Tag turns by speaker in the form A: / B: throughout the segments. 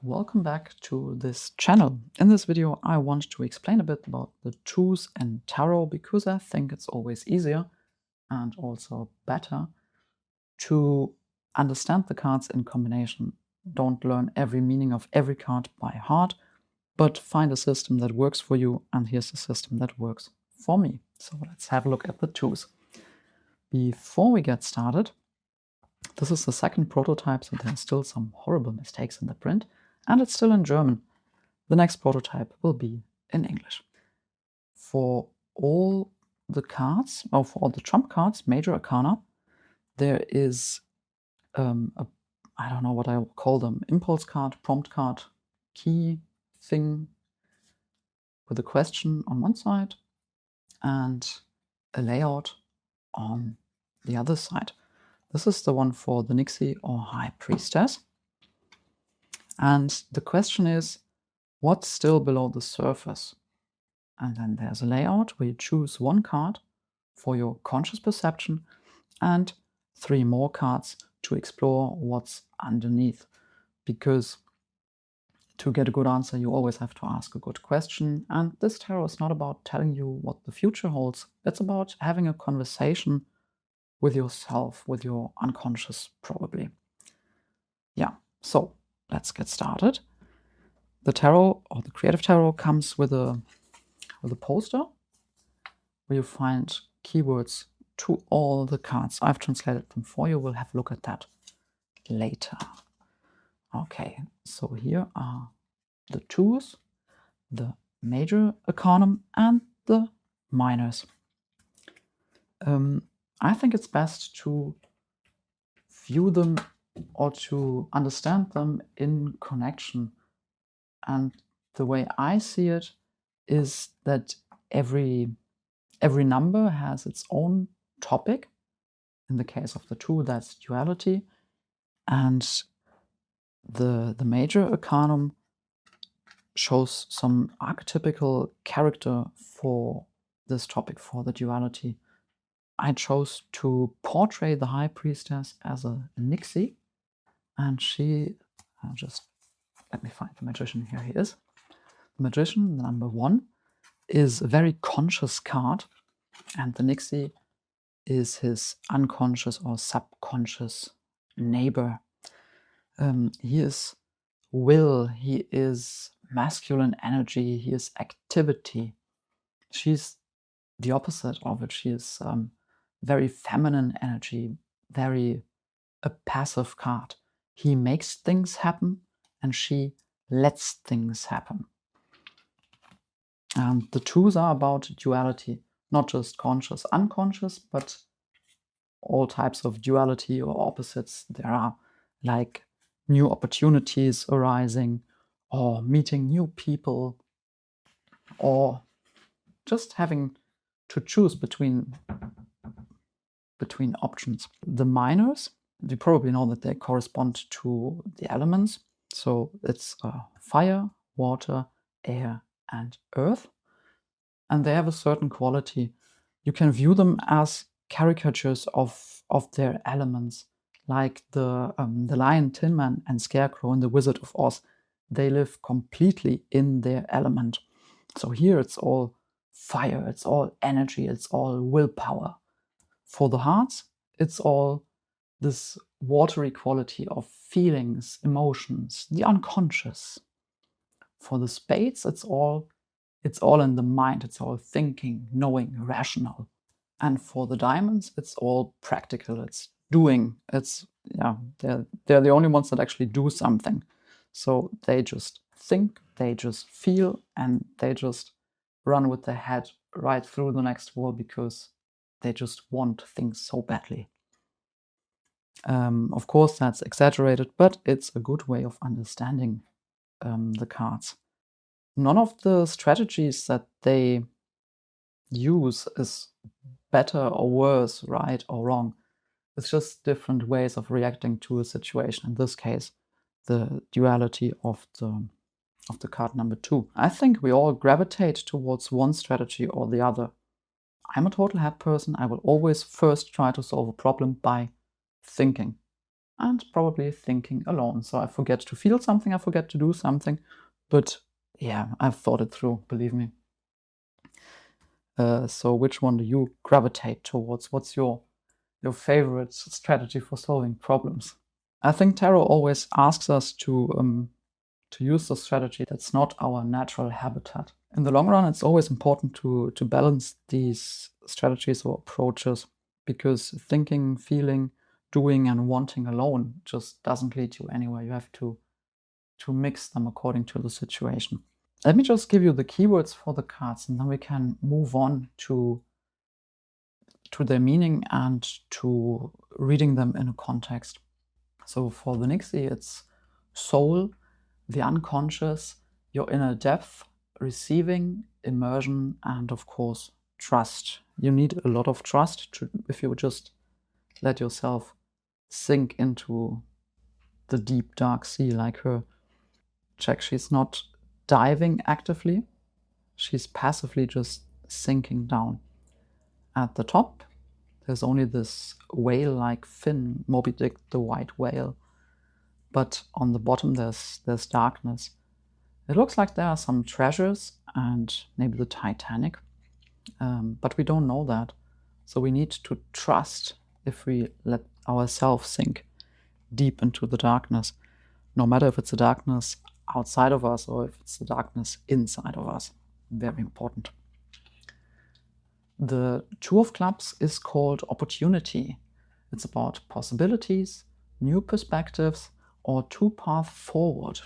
A: Welcome back to this channel. In this video I want to explain a bit about the twos and tarot because I think it's always easier and also better to understand the cards in combination. Don't learn every meaning of every card by heart, but find a system that works for you, and here's a system that works for me. So let's have a look at the twos. Before we get started, this is the second prototype, so there are still some horrible mistakes in the print, and it's still in German. The next prototype will be in English. For all the cards, or for all the trump cards, Major Arcana, there is I don't know what I will call them, impulse card, prompt card, key thing with a question on one side and a layout on the other side. This is the one for the Nixie or High Priestess. And the question is, what's still below the surface? And then there's a layout where you choose one card for your conscious perception and 3 more cards to explore what's underneath. Because to get a good answer, you always have to ask a good question. And this tarot is not about telling you what the future holds. It's about having a conversation with yourself, with your unconscious, probably. Yeah, so let's get started. The tarot, or the creative tarot, comes with a poster where you find keywords to all the cards. I've translated them for you. We'll have a look at that later. Okay, so here are the twos, the major arcanum, and the minors. I think it's best to view them or to understand them in connection. And the way I see it is that every number has its own topic. In the case of the two, that's duality. And the major arcanum shows some archetypical character for this topic, for the duality. I chose to portray the High Priestess as a Nixie, and she, just let me find the Magician. Here he is. The Magician, the number 1, is a very conscious card, and the Nixie is his unconscious or subconscious neighbor. He is will, he is masculine energy, he is activity. She's the opposite of it. She is very feminine energy, very a passive card. He makes things happen and she lets things happen. And the twos are about duality, not just conscious, unconscious, but all types of duality or opposites there are, like new opportunities arising, or meeting new people, or just having to choose between options. The minors, you probably know that they correspond to the elements. So it's fire, water, air, and earth. And they have a certain quality. You can view them as caricatures of their elements, like the Lion, Tin Man, and Scarecrow in The Wizard of Oz. They live completely in their element. So here it's all fire, it's all energy, it's all willpower. For the hearts, it's all this watery quality of feelings, emotions, the unconscious. For the spades, it's all in the mind, it's all thinking, knowing, rational. And for the diamonds, it's all practical, it's doing. It's, yeah, they're the only ones that actually do something. So they just think, they just feel, and they just run with their head right through the next wall because they just want things so badly. Of course, that's exaggerated, but it's a good way of understanding the cards. None of the strategies that they use is better or worse, right or wrong. It's just different ways of reacting to a situation. In this case, the duality of the card number 2. I think we all gravitate towards one strategy or the other. I'm a total head person. I will always first try to solve a problem by thinking. and probably thinking alone. So I forget to feel something, I forget to do something, but yeah, I've thought it through, believe me. So which one do you gravitate towards? What's your favorite strategy for solving problems? I think tarot always asks us to use the strategy that's not our natural habitat. In the long run, it's always important to balance these strategies or approaches, because thinking, feeling, doing, and wanting alone just doesn't lead you anywhere. You have to mix them according to the situation. Let me just give you the keywords for the cards, and then we can move on to their meaning and to reading them in a context. So for the Nixie, it's soul, the unconscious, your inner depth, receiving, immersion, and of course, trust. You need a lot of trust if you just let yourself sink into the deep, dark sea like her. Check, she's not diving actively, she's passively just sinking down. At the top, there's only this whale-like fin, Moby Dick, the white whale. But on the bottom, there's darkness. It looks like there are some treasures and maybe the Titanic, but we don't know that. So we need to trust if we let ourselves sink deep into the darkness, no matter if it's the darkness outside of us or if it's the darkness inside of us. Very important. The Two of Clubs is called opportunity. It's about possibilities, new perspectives, or two paths forward.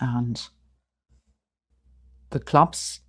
A: And the clubs,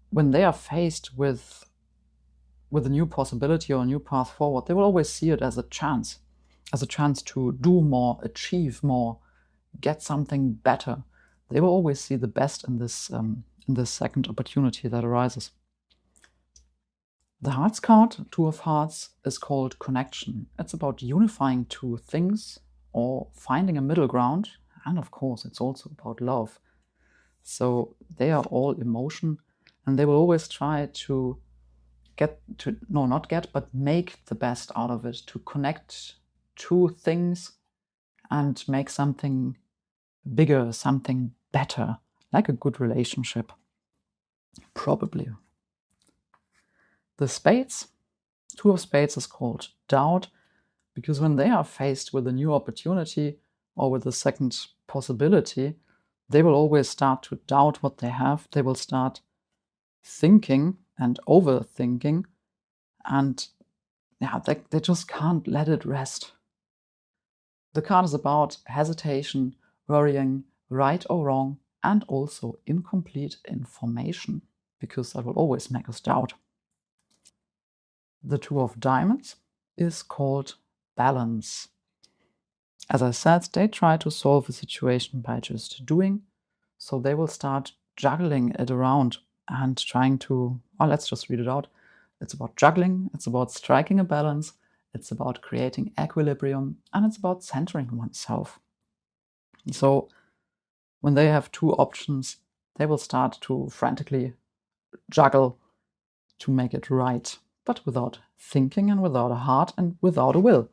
A: when they are faced with a new possibility or a new path forward, they will always see it as a chance to do more, achieve more, get something better. They will always see the best in this second opportunity that arises. The Hearts card, Two of Hearts, is called connection. It's about unifying two things or finding a middle ground. And of course, it's also about love. So they are all emotion, and they will always try to make the best out of it, to connect two things and make something bigger, something better, like a good relationship. Probably. The Spades, Two of Spades, is called doubt, because when they are faced with a new opportunity or with a second possibility, they will always start to doubt what they have. They will start thinking and overthinking, and yeah, they just can't let it rest. The card is about hesitation, worrying, right or wrong, and also incomplete information, because that will always make us doubt. The Two of Diamonds is called balance. As I said, they try to solve a situation by just doing, so they will start juggling it around and trying to, let's just read it out. It's about juggling, it's about striking a balance, it's about creating equilibrium, and it's about centering oneself. So when they have two options, they will start to frantically juggle to make it right, but without thinking and without a heart and without a will.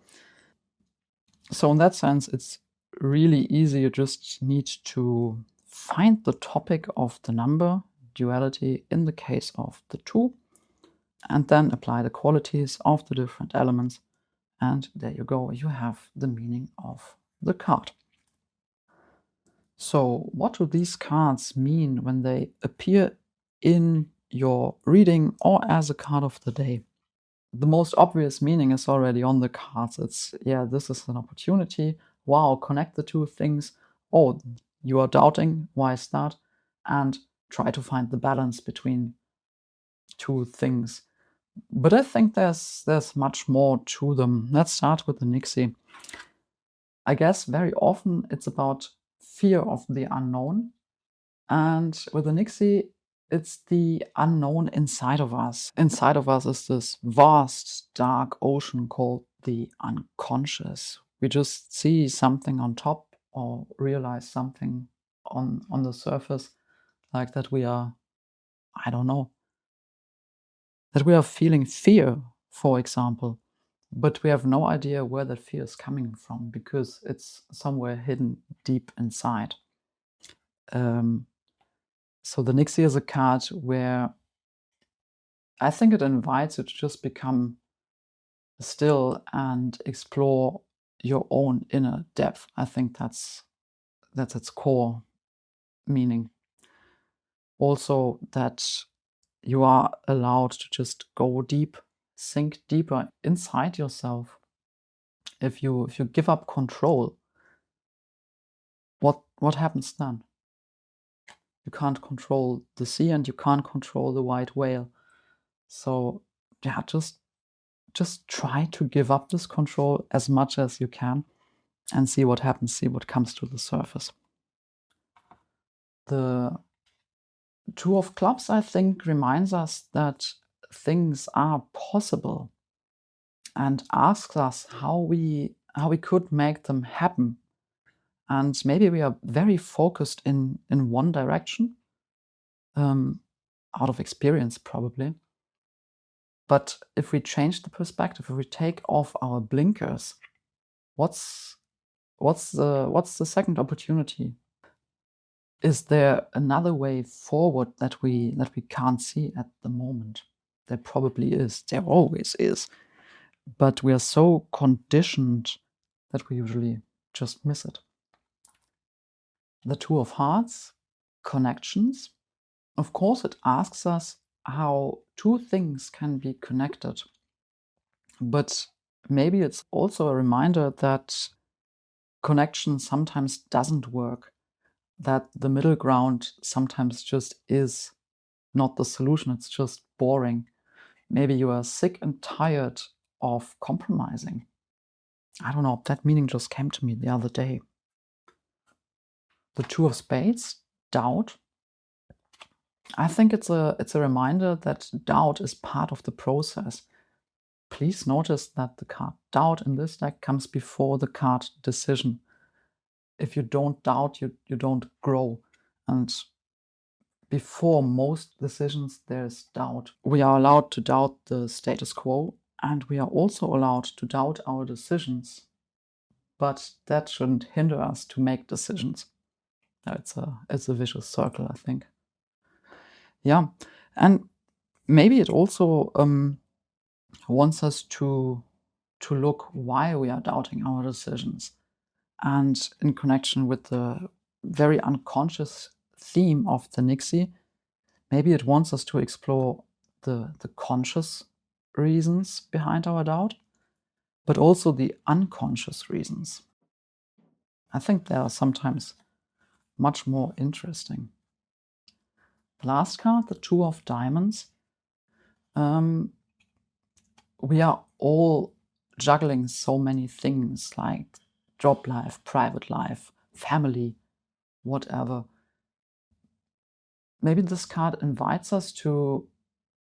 A: So in that sense, it's really easy. You just need to find the topic of the number, duality in the case of the two, and then apply the qualities of the different elements. And there you go, you have the meaning of the card. So what do these cards mean when they appear in your reading or as a card of the day? The most obvious meaning is already on the cards. It's, this is an opportunity. Wow, connect the two things. Oh, you are doubting. Why is that? And try to find the balance between two things. But I think there's much more to them. Let's start with the Nixie. I guess very often it's about fear of the unknown. And with the Nixie, it's the unknown inside of us. Inside of us is this vast, dark ocean called the unconscious. We just see something on top or realize something on the surface, like that we are, that we are feeling fear, for example. but we have no idea where that fear is coming from because it's somewhere hidden deep inside. So the Nixie is a card where I think it invites you to just become still and explore your own inner depth. I think that's its core meaning. Also, that you are allowed to just go deep, sink deeper inside yourself. If you give up control, what happens then? You can't control the sea and you can't control the white whale. So yeah, just try to give up this control as much as you can and see what happens, see what comes to the surface. The Two of Clubs, I think, reminds us that things are possible and asks us how we could make them happen. And maybe we are very focused in one direction, out of experience probably. But if we change the perspective, if we take off our blinkers, what's the second opportunity? Is there another way forward that we can't see at the moment? There probably is. There always is. But we are so conditioned that we usually just miss it. The Two of Hearts, connections. Of course, it asks us how two things can be connected. But maybe it's also a reminder that connection sometimes doesn't work, that the middle ground sometimes just is not the solution, it's just boring. Maybe you are sick and tired of compromising. I don't know, that meaning just came to me the other day. The Two of Spades, doubt. I think it's a reminder that doubt is part of the process. Please notice that the card doubt in this deck comes before the card decision. If you don't doubt, you don't grow. And before most decisions, there's doubt. We are allowed to doubt the status quo, and we are also allowed to doubt our decisions. But that shouldn't hinder us to make decisions. It's a vicious circle, I think. Yeah, and maybe it also wants us to look why we are doubting our decisions. And in connection with the very unconscious theme of the Nixie, maybe it wants us to explore the conscious reasons behind our doubt, but also the unconscious reasons. I think they are sometimes much more interesting. The last card, the Two of Diamonds. We are all juggling so many things like job life, private life, family, whatever. Maybe this card invites us to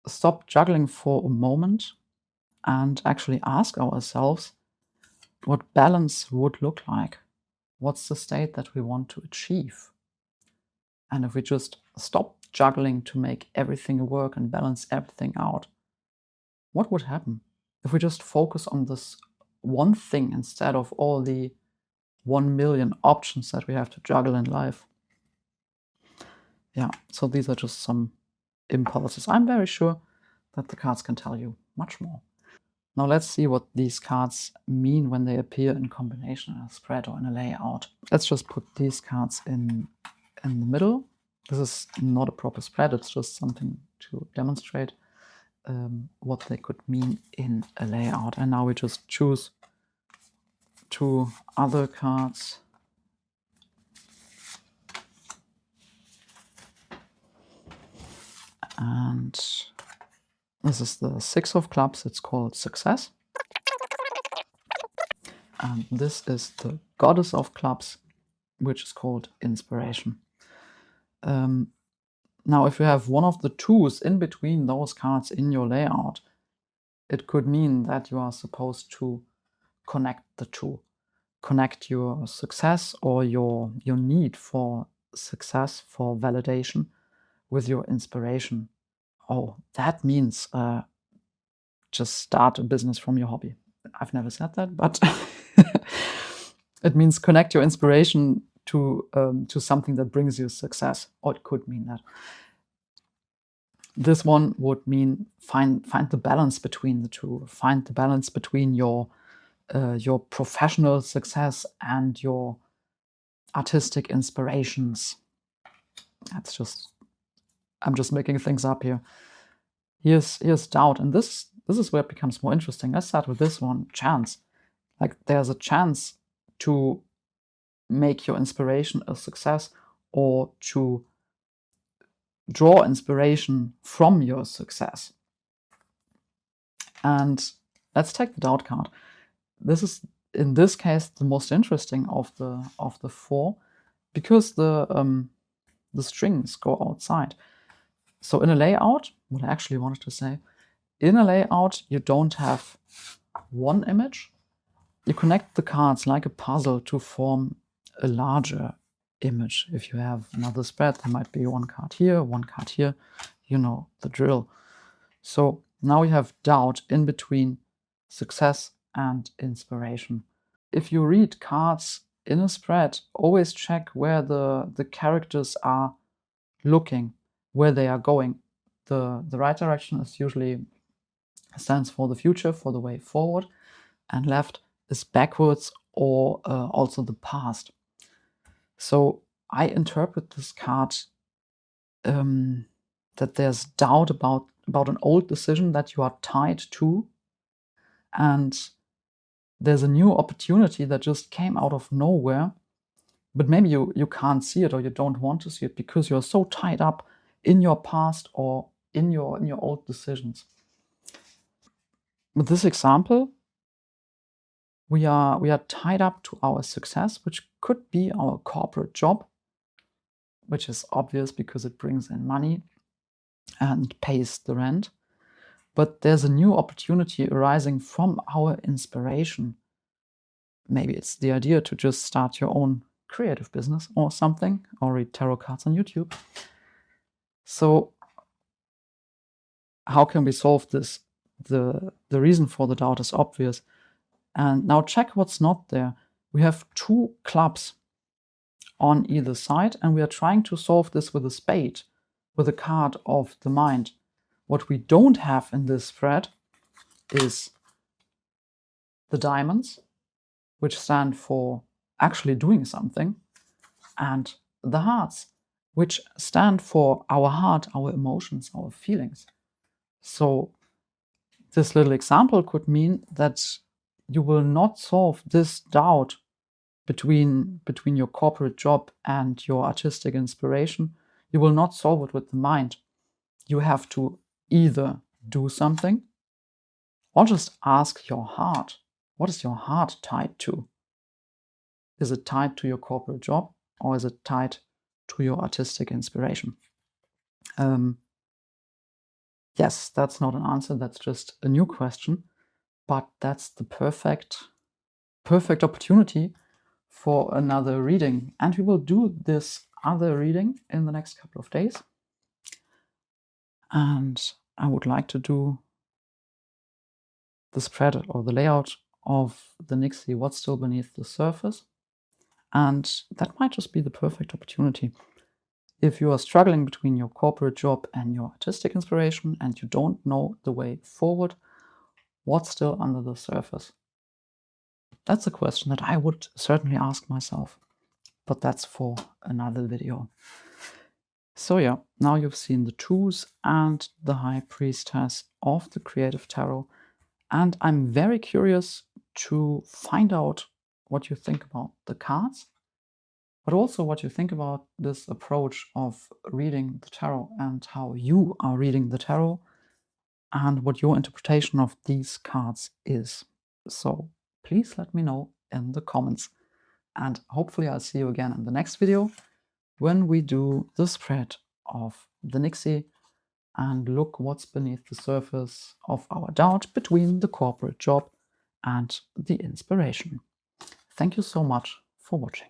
A: stop juggling for a moment and actually ask ourselves what balance would look like. What's the state that we want to achieve? And if we just stop juggling to make everything work and balance everything out, what would happen? If we just focus on this one thing instead of all the 1 million options that we have to juggle in life. Yeah, so these are just some impulses. I'm very sure that the cards can tell you much more. Now let's see what these cards mean when they appear in combination in a spread or in a layout. Let's just put these cards in the middle. This is not a proper spread, it's just something to demonstrate what they could mean in a layout. And now we just choose two other cards. And this is the Six of Clubs, it's called Success. And this is the Goddess of Clubs, which is called Inspiration. Now, if you have one of the twos in between those cards in your layout, it could mean that you are supposed to connect the two. Connect your success or your need for success, for validation, with your inspiration. Oh, that means just start a business from your hobby. I've never said that, but it means connect your inspiration to something that brings you success, or it could mean that. This one would mean find the balance between the two. Find the balance between your professional success and your artistic inspirations. I'm just making things up here. Here's doubt, and this is where it becomes more interesting. Let's start with this one, chance. Like, there's a chance to make your inspiration a success, or to draw inspiration from your success. And let's take the doubt card. This is, in this case, the most interesting of the four, because the strings go outside. So in a layout, what I actually wanted to say, in a layout, you don't have one image. You connect the cards like a puzzle to form a larger image. If you have another spread, there might be one card here, one card here. You know the drill. So now you have doubt in between success and inspiration. If you read cards in a spread, always check where the characters are looking, where they are going. The right direction is usually stands for the future, for the way forward, and left is backwards, or also the past. So I interpret this card that there's doubt about an old decision that you are tied to, and there's a new opportunity that just came out of nowhere, but maybe you can't see it, or you don't want to see it because you're so tied up in your past or in your old decisions. With this example, we are tied up to our success, which could be our corporate job, which is obvious because it brings in money and pays the rent. But there's a new opportunity arising from our inspiration. Maybe it's the idea to just start your own creative business or something, or read tarot cards on YouTube. So how can we solve this? The reason for the doubt is obvious. And now check what's not there. We have two clubs on either side, and we are trying to solve this with a spade, with a card of the mind. What we don't have in this spread is the diamonds, which stand for actually doing something, and the hearts, which stand for our heart, our emotions, our feelings. So this little example could mean that you will not solve this doubt between your corporate job and your artistic inspiration. You will not solve it with the mind. You have to either do something or just ask your heart. What is your heart tied to? Is it tied to your corporate job, or is it tied to your artistic inspiration? Yes, that's not an answer. That's just a new question. But that's the perfect opportunity for another reading. And we will do this other reading in the next couple of days. And I would like to do the spread or the layout of the Nixie, What's Still Beneath the Surface. And that might just be the perfect opportunity. If you are struggling between your corporate job and your artistic inspiration, and you don't know the way forward, what's still under the surface? That's a question that I would certainly ask myself, but that's for another video. So yeah, now you've seen the twos and the High Priestess of the Creative Tarot, and I'm very curious to find out what you think about the cards, but also what you think about this approach of reading the tarot and how you are reading the tarot, and what your interpretation of these cards is. So please let me know in the comments, and hopefully I'll see you again in the next video when we do the spread of the Nixie and look what's beneath the surface of our doubt between the corporate job and the inspiration. Thank you so much for watching.